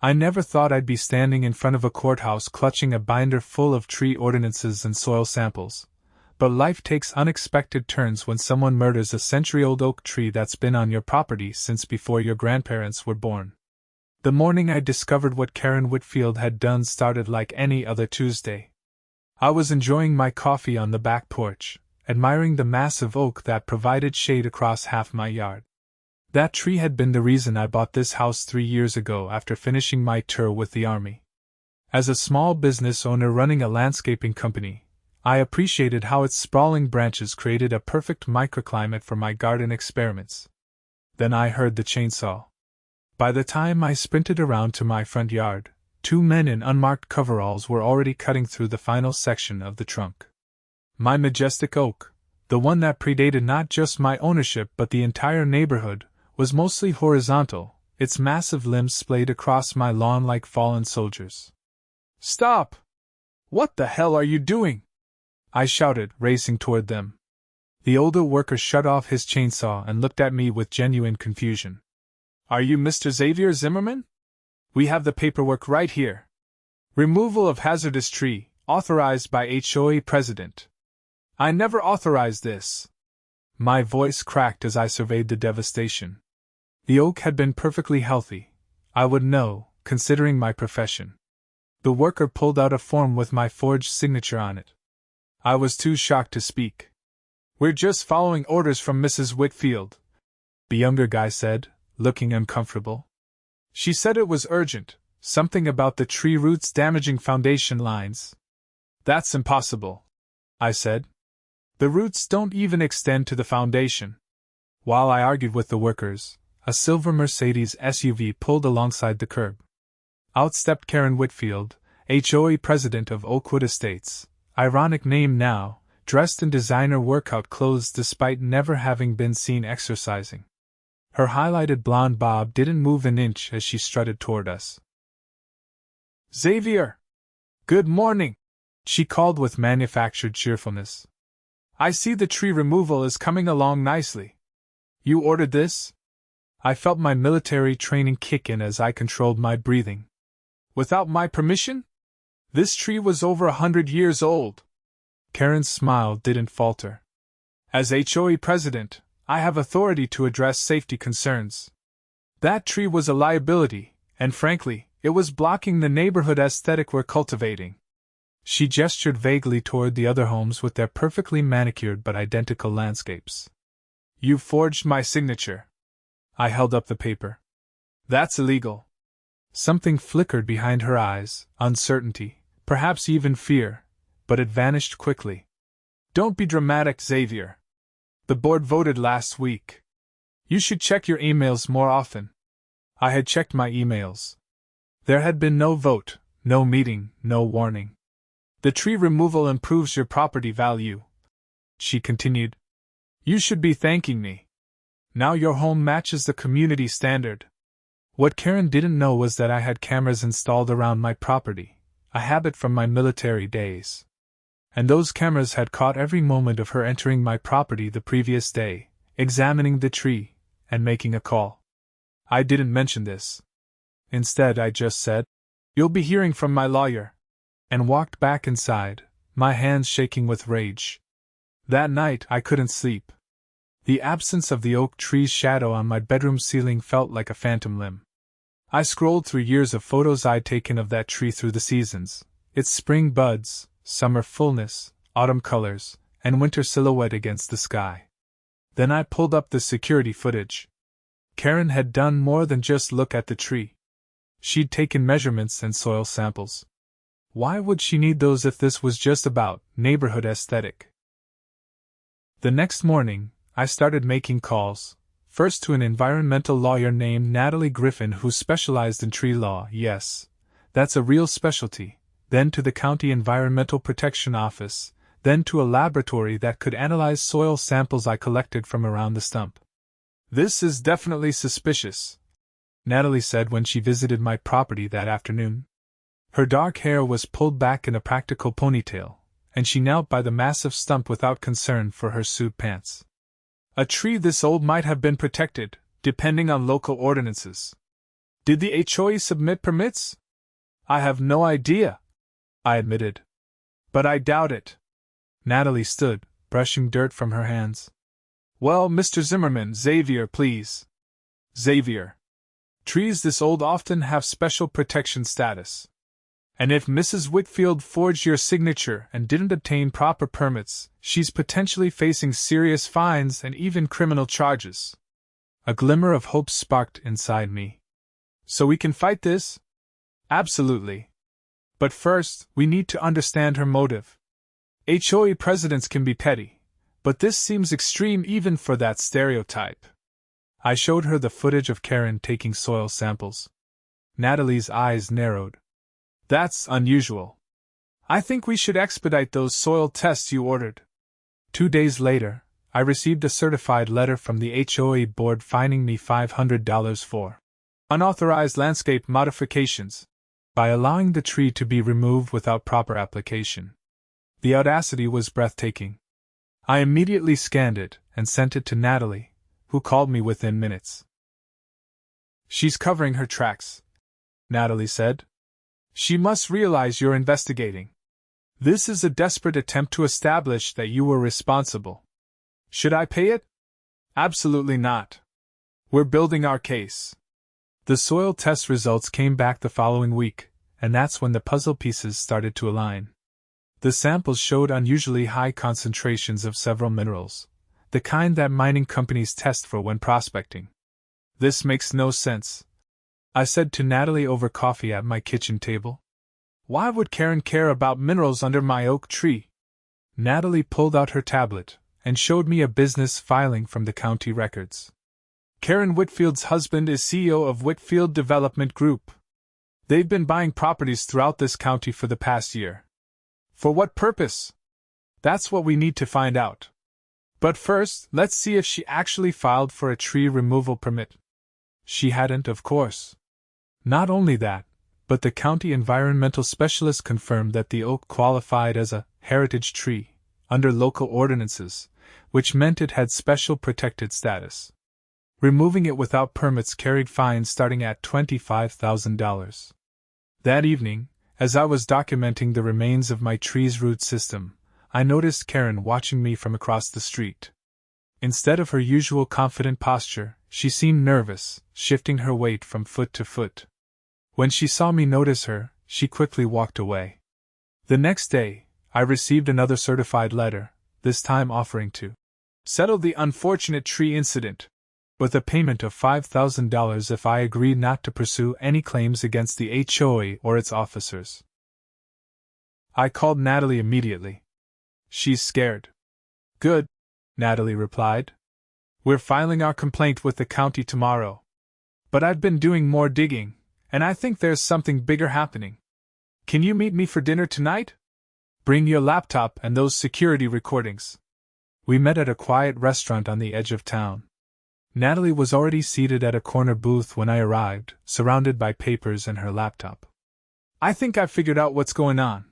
I never thought I'd be standing in front of a courthouse clutching a binder full of tree ordinances and soil samples, but life takes unexpected turns when someone murders a century-old oak tree that's been on your property since before your grandparents were born. The morning I discovered what Karen Whitfield had done started like any other Tuesday. I was enjoying my coffee on the back porch, admiring the massive oak that provided shade across half my yard. That tree had been the reason I bought this house 3 years ago after finishing my tour with the Army. As a small business owner running a landscaping company, I appreciated how its sprawling branches created a perfect microclimate for my garden experiments. Then I heard the chainsaw. By the time I sprinted around to my front yard, 2 men in unmarked coveralls were already cutting through the final section of the trunk. My majestic oak, the one that predated not just my ownership but the entire neighborhood, was mostly horizontal, its massive limbs splayed across my lawn like fallen soldiers. "Stop! What the hell are you doing?" I shouted, racing toward them. The older worker shut off his chainsaw and looked at me with genuine confusion. "Are you Mr. Xavier Zimmerman? We have the paperwork right here. Removal of hazardous tree, authorized by HOA president." "I never authorized this." My voice cracked as I surveyed the devastation. The oak had been perfectly healthy. I would know, considering my profession. The worker pulled out a form with my forged signature on it. I was too shocked to speak. "We're just following orders from Mrs. Whitfield," the younger guy said, looking uncomfortable. "She said it was urgent, something about the tree roots damaging foundation lines." "That's impossible," I said. "The roots don't even extend to the foundation." While I argued with the workers, a silver Mercedes SUV pulled alongside the curb. Out stepped Karen Whitfield, HOA president of Oakwood Estates, ironic name now, dressed in designer workout clothes despite never having been seen exercising. Her highlighted blonde bob didn't move an inch as she strutted toward us. "Xavier! Good morning!" she called with manufactured cheerfulness. "I see the tree removal is coming along nicely. You ordered this?" I felt my military training kick in as I controlled my breathing. "Without my permission? This tree was over 100 years old." Karen's smile didn't falter. "As HOA president, I have authority to address safety concerns. That tree was a liability, and frankly, it was blocking the neighborhood aesthetic we're cultivating." She gestured vaguely toward the other homes with their perfectly manicured but identical landscapes. "You forged my signature." I held up the paper. "That's illegal." Something flickered behind her eyes, uncertainty, perhaps even fear, but it vanished quickly. "Don't be dramatic, Xavier. The board voted last week. You should check your emails more often." I had checked my emails. There had been no vote, no meeting, no warning. "The tree removal improves your property value," she continued. "You should be thanking me. Now your home matches the community standard." What Karen didn't know was that I had cameras installed around my property, a habit from my military days. And those cameras had caught every moment of her entering my property the previous day, examining the tree, and making a call. I didn't mention this. Instead, I just said, "You'll be hearing from my lawyer," and walked back inside, my hands shaking with rage. That night, I couldn't sleep. The absence of the oak tree's shadow on my bedroom ceiling felt like a phantom limb. I scrolled through years of photos I'd taken of that tree through the seasons, its spring buds, summer fullness, autumn colors, and winter silhouette against the sky. Then I pulled up the security footage. Karen had done more than just look at the tree. She'd taken measurements and soil samples. Why would she need those if this was just about neighborhood aesthetic? The next morning, I started making calls, first to an environmental lawyer named Natalie Griffin who specialized in tree law. Yes, that's a real specialty. Then to the County Environmental Protection Office, then to a laboratory that could analyze soil samples I collected from around the stump. "This is definitely suspicious," Natalie said when she visited my property that afternoon. Her dark hair was pulled back in a practical ponytail, and she knelt by the massive stump without concern for her suit pants. "A tree this old might have been protected, depending on local ordinances. Did the HOA submit permits? I have no idea, I admitted. But I doubt it. Natalie stood, brushing dirt from her hands. Well, Mr. Zimmerman, Xavier, please. Xavier. Trees this old often have special protection status. And if Mrs. Whitfield forged your signature and didn't obtain proper permits, she's potentially facing serious fines and even criminal charges. A glimmer of hope sparked inside me. So we can fight this? Absolutely. But first, we need to understand her motive. HOA presidents can be petty, but this seems extreme even for that stereotype. I showed her the footage of Karen taking soil samples. Natalie's eyes narrowed. That's unusual. I think we should expedite those soil tests you ordered. 2 days later, I received a certified letter from the HOA board fining me $500 for unauthorized landscape modifications by allowing the tree to be removed without proper application. The audacity was breathtaking. I immediately scanned it and sent it to Natalie, who called me within minutes. She's covering her tracks, Natalie said. She must realize you're investigating. This is a desperate attempt to establish that you were responsible. Should I pay it? Absolutely not. We're building our case. The soil test results came back the following week, and that's when the puzzle pieces started to align. The samples showed unusually high concentrations of several minerals, the kind that mining companies test for when prospecting. This makes no sense, I said to Natalie over coffee at my kitchen table. Why would Karen care about minerals under my oak tree? Natalie pulled out her tablet and showed me a business filing from the county records. Karen Whitfield's husband is CEO of Whitfield Development Group. They've been buying properties throughout this county for the past year. For what purpose? That's what we need to find out. But first, let's see if she actually filed for a tree removal permit. She hadn't, of course. Not only that, but the county environmental specialist confirmed that the oak qualified as a heritage tree under local ordinances, which meant it had special protected status. Removing it without permits carried fines starting at $25,000. That evening, as I was documenting the remains of my tree's root system, I noticed Karen watching me from across the street. Instead of her usual confident posture, she seemed nervous, shifting her weight from foot to foot. When she saw me notice her, she quickly walked away. The next day, I received another certified letter, this time offering to settle the unfortunate tree incident, with a payment of $5,000 if I agreed not to pursue any claims against the HOA or its officers. I called Natalie immediately. She's scared. Good, Natalie replied. We're filing our complaint with the county tomorrow. But I've been doing more digging, and I think there's something bigger happening. Can you meet me for dinner tonight? Bring your laptop and those security recordings. We met at a quiet restaurant on the edge of town. Natalie was already seated at a corner booth when I arrived, surrounded by papers and her laptop. I think I've figured out what's going on,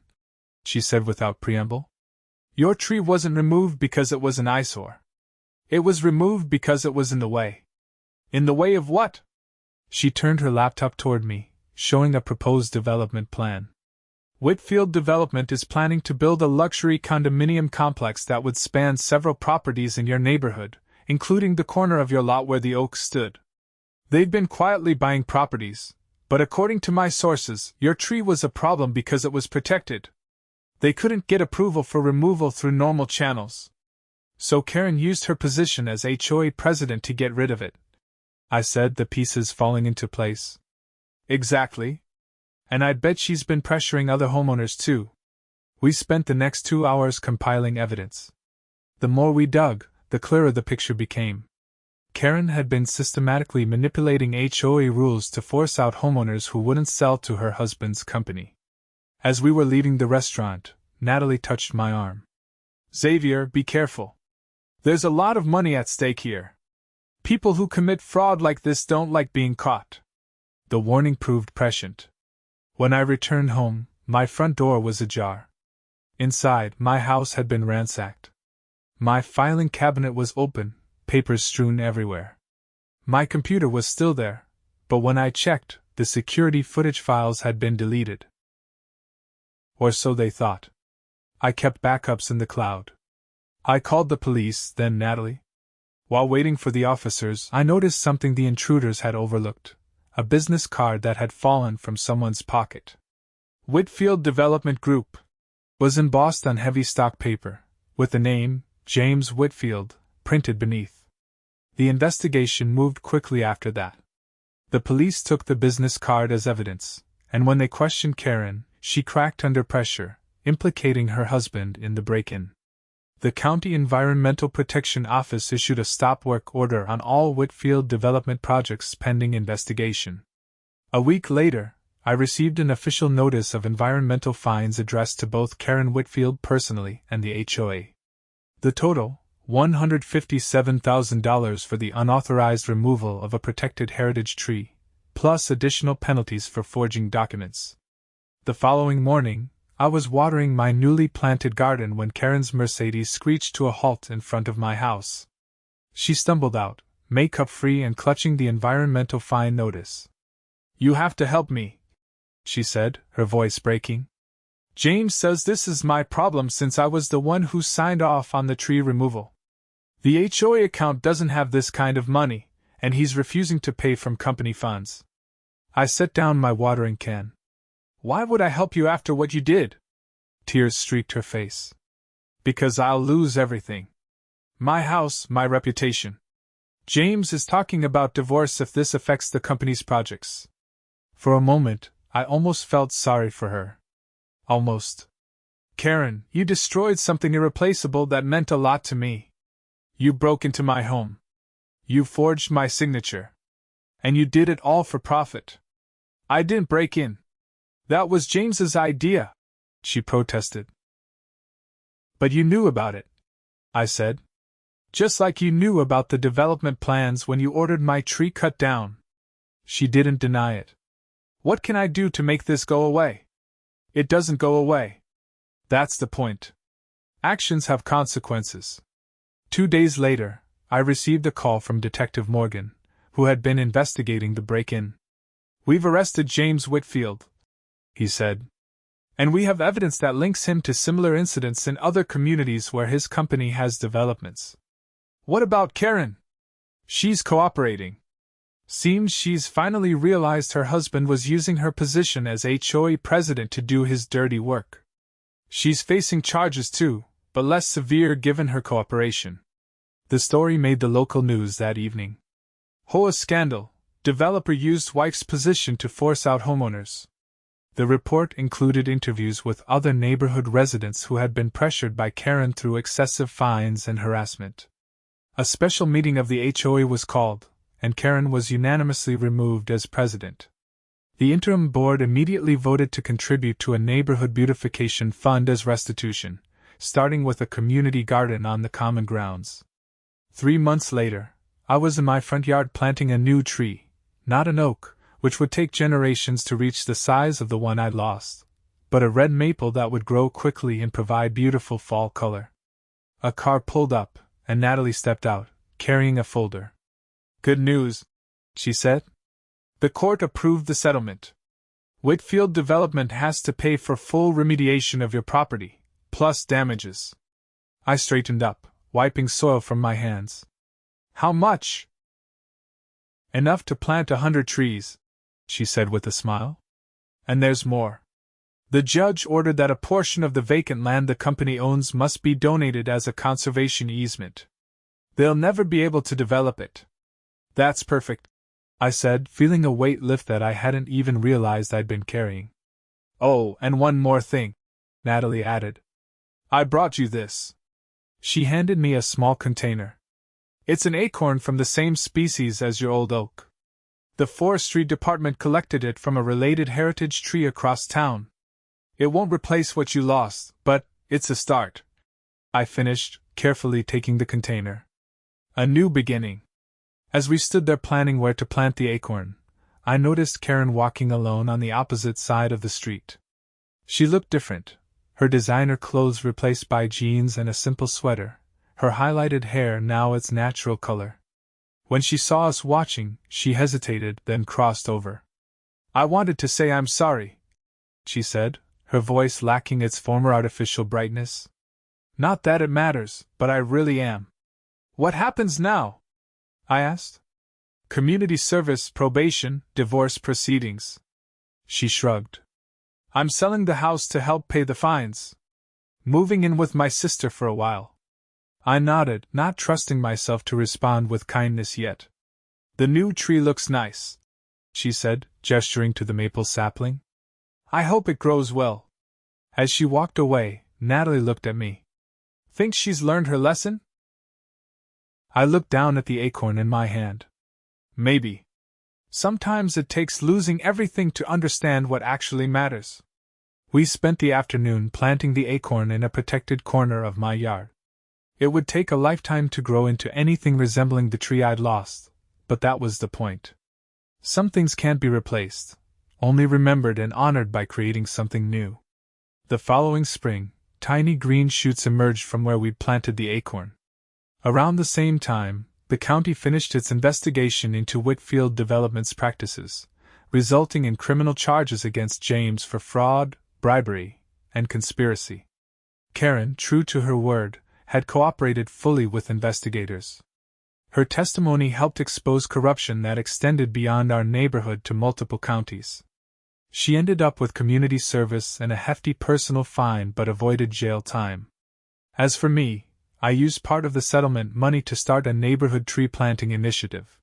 she said without preamble. Your tree wasn't removed because it was an eyesore. It was removed because it was in the way. In the way of what? She turned her laptop toward me, showing a proposed development plan. Whitfield Development is planning to build a luxury condominium complex that would span several properties in your neighborhood, including the corner of your lot where the oak stood. They've been quietly buying properties, but according to my sources, your tree was a problem because it was protected. They couldn't get approval for removal through normal channels. So Karen used her position as HOA president to get rid of it. I said, the pieces falling into place. Exactly. And I'd bet she's been pressuring other homeowners too. We spent the next 2 hours compiling evidence. The more we dug, the clearer the picture became. Karen had been systematically manipulating HOA rules to force out homeowners who wouldn't sell to her husband's company. As we were leaving the restaurant, Natalie touched my arm. Xavier, be careful. There's a lot of money at stake here. People who commit fraud like this don't like being caught. The warning proved prescient. When I returned home, my front door was ajar. Inside, my house had been ransacked. My filing cabinet was open, papers strewn everywhere. My computer was still there, but when I checked, the security footage files had been deleted. Or so they thought. I kept backups in the cloud. I called the police, then Natalie. While waiting for the officers, I noticed something the intruders had overlooked: a business card that had fallen from someone's pocket. Whitfield Development Group was embossed on heavy stock paper, with the name, James Whitfield, printed beneath. The investigation moved quickly after that. The police took the business card as evidence, and when they questioned Karen, she cracked under pressure, implicating her husband in the break-in. The County Environmental Protection Office issued a stop-work order on all Whitfield development projects pending investigation. A week later, I received an official notice of environmental fines addressed to both Karen Whitfield personally and the HOA. The total, $157,000 for the unauthorized removal of a protected heritage tree, plus additional penalties for forging documents. The following morning, I was watering my newly planted garden when Karen's Mercedes screeched to a halt in front of my house. She stumbled out, makeup-free and clutching the environmental fine notice. "You have to help me," she said, her voice breaking. "James says this is my problem since I was the one who signed off on the tree removal. The HOA account doesn't have this kind of money, and he's refusing to pay from company funds." I set down my watering can. "Why would I help you after what you did?" Tears streaked her face. "Because I'll lose everything. My house, my reputation. James is talking about divorce if this affects the company's projects." For a moment, I almost felt sorry for her. Almost. "Karen, you destroyed something irreplaceable that meant a lot to me. You broke into my home. You forged my signature. And you did it all for profit. I didn't break in. That was James's idea," she protested. "But you knew about it," I said. "Just like you knew about the development plans when you ordered my tree cut down." She didn't deny it. "What can I do to make this go away?" "It doesn't go away. That's the point. Actions have consequences." 2 days later, I received a call from Detective Morgan, who had been investigating the break-in. "We've arrested James Whitfield," he said. "And we have evidence that links him to similar incidents in other communities where his company has developments." "What about Karen?" "She's cooperating. Seems she's finally realized her husband was using her position as HOA president to do his dirty work. She's facing charges too, but less severe given her cooperation." The story made the local news that evening. HOA scandal: developer used wife's position to force out homeowners. The report included interviews with other neighborhood residents who had been pressured by Karen through excessive fines and harassment. A special meeting of the HOA was called, and Karen was unanimously removed as president. The interim board immediately voted to contribute to a neighborhood beautification fund as restitution, starting with a community garden on the common grounds. 3 months later, I was in my front yard planting a new tree, not an oak, which would take generations to reach the size of the one I'd lost, but a red maple that would grow quickly and provide beautiful fall color. A car pulled up, and Natalie stepped out, carrying a folder. "Good news," she said. "The court approved the settlement. Whitfield Development has to pay for full remediation of your property, plus damages." I straightened up, wiping soil from my hands. "How much?" "Enough to plant 100 trees," she said with a smile. "And there's more. The judge ordered that a portion of the vacant land the company owns must be donated as a conservation easement. They'll never be able to develop it." "That's perfect," I said, feeling a weight lift that I hadn't even realized I'd been carrying. "Oh, and one more thing," Natalie added. "I brought you this." She handed me a small container. "It's an acorn from the same species as your old oak. The forestry department collected it from a related heritage tree across town. It won't replace what you lost, but it's a start," I finished, carefully taking the container. "A new beginning." As we stood there planning where to plant the acorn, I noticed Karen walking alone on the opposite side of the street. She looked different, her designer clothes replaced by jeans and a simple sweater, her highlighted hair now its natural color. When she saw us watching, she hesitated, then crossed over. I wanted to say I'm sorry, she said, her voice lacking its former artificial brightness. Not that it matters, but I really am. What happens now? I asked. Community service, probation, divorce proceedings. She shrugged. I'm selling the house to help pay the fines. Moving in with my sister for a while. I nodded, not trusting myself to respond with kindness yet. The new tree looks nice, she said, gesturing to the maple sapling. I hope it grows well. As she walked away, Natalie looked at me. Think she's learned her lesson? I looked down at the acorn in my hand. Maybe. Sometimes it takes losing everything to understand what actually matters. We spent the afternoon planting the acorn in a protected corner of my yard. It would take a lifetime to grow into anything resembling the tree I'd lost, but that was the point. Some things can't be replaced, only remembered and honored by creating something new. The following spring, tiny green shoots emerged from where we'd planted the acorn. Around the same time, the county finished its investigation into Whitfield Development's practices, resulting in criminal charges against James for fraud, bribery, and conspiracy. Karen, true to her word, had cooperated fully with investigators. Her testimony helped expose corruption that extended beyond our neighborhood to multiple counties. She ended up with community service and a hefty personal fine but avoided jail time. As for me, I used part of the settlement money to start a neighborhood tree planting initiative.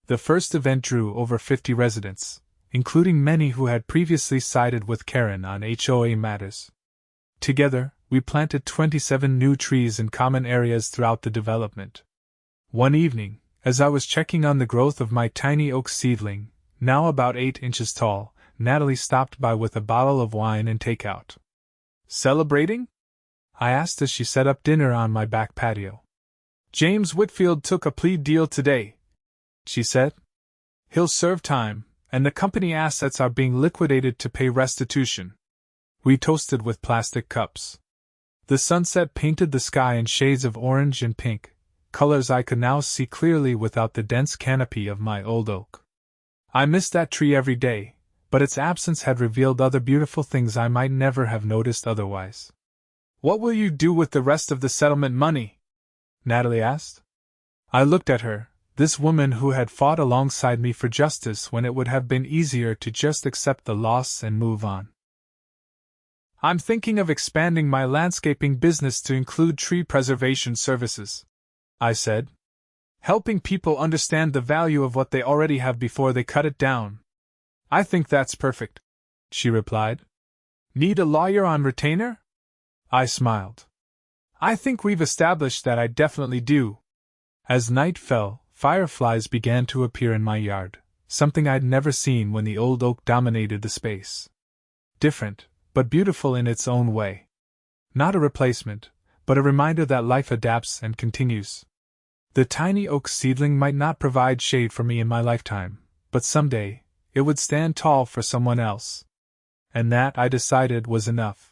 The first event drew over 50 residents, including many who had previously sided with Karen on HOA matters. Together, we planted 27 new trees in common areas throughout the development. One evening, as I was checking on the growth of my tiny oak seedling, now about 8 inches tall, Natalie stopped by with a bottle of wine and takeout. Celebrating? I asked as she set up dinner on my back patio. James Whitfield took a plea deal today, she said. He'll serve time, and the company assets are being liquidated to pay restitution. We toasted with plastic cups. The sunset painted the sky in shades of orange and pink, colors I could now see clearly without the dense canopy of my old oak. I missed that tree every day, but its absence had revealed other beautiful things I might never have noticed otherwise. What will you do with the rest of the settlement money? Natalie asked. I looked at her, this woman who had fought alongside me for justice when it would have been easier to just accept the loss and move on. I'm thinking of expanding my landscaping business to include tree preservation services, I said. Helping people understand the value of what they already have before they cut it down. I think that's perfect, she replied. Need a lawyer on retainer? I smiled. I think we've established that I definitely do. As night fell, fireflies began to appear in my yard, something I'd never seen when the old oak dominated the space. Different, but beautiful in its own way. Not a replacement, but a reminder that life adapts and continues. The tiny oak seedling might not provide shade for me in my lifetime, but someday, it would stand tall for someone else. And that, I decided, was enough.